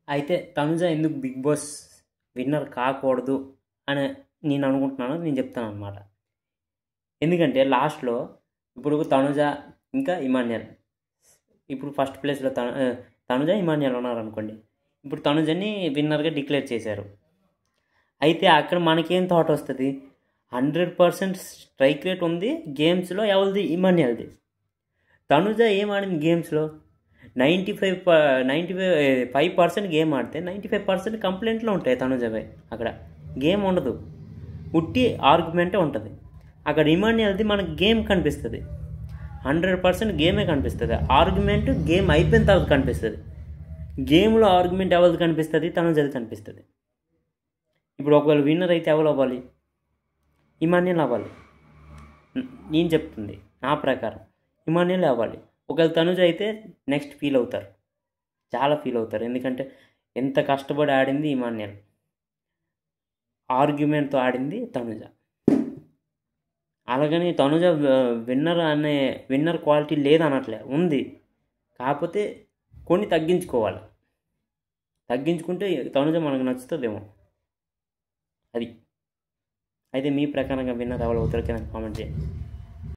అయితే తనుజ ఎందుకు big boss winner కాకూడదు అని నేను అనుకుంటున్నాను, నేను చెప్తాను అనమాట. ఎందుకంటే లాస్ట్లో ఇప్పుడు తనుజ ఇంకా ఇమాన్యుయల్, ఇప్పుడు ఫస్ట్ ప్లేస్లో తనుజ ఇమాన్యుయల్ ఉన్నారనుకోండి. ఇప్పుడు తనుజని విన్నర్గా డిక్లేర్ చేశారు. అయితే అక్కడ మనకేం థాట్ వస్తుంది, 100% స్ట్రైక్ రేట్ ఉంది గేమ్స్లో, ఎవరిది? ఇమాన్యుయల్ది. తనుజ ఏం ఆడింది గేమ్స్లో? 95% గేమ్ ఆడితే 95% కంప్లైంట్లో ఉంటాయి తనుజపై. అక్కడ గేమ్ ఉండదు, ఉట్టి ఆర్గ్యుమెంటే ఉంటుంది. అక్కడ ఇమాన్యుయల్ది మనకు గేమ్ కనిపిస్తుంది, 100% గేమే కనిపిస్తుంది. ఆర్గ్యుమెంట్ గేమ్ అయిపోయిన తర్వాత కనిపిస్తుంది. గేమ్లో ఆర్గ్యుమెంట్ ఎవరిది కనిపిస్తుంది? తనుజది కనిపిస్తుంది. ఇప్పుడు ఒకవేళ విన్నర్ అయితే ఎవరు అవ్వాలి? ఇమాన్యుయల్ అవ్వాలి. నేను చెప్తుంది నా ప్రకారం ఇమాన్యుయల్ అవ్వాలి. ఒకవేళ తనుజ అయితే నెక్స్ట్ ఫీల్ అవుతారు, చాలా ఫీల్ అవుతారు. ఎందుకంటే ఎంత కష్టపడి ఆడింది ఇమాన్యుయల్, ఆర్గ్యుమెంట్తో ఆడింది తనుజ. అలాగని తనుజ విన్నర్ క్వాలిటీ లేదనట్లే, ఉంది. కాకపోతే కొన్ని తగ్గించుకోవాలి. తగ్గించుకుంటే తనుజ మనకు నచ్చుతుందేమో. అది అయితే మీ ప్రకారంగా విన్నర్ ఎవరు అవుతారో కింద కామెంట్ చేయండి.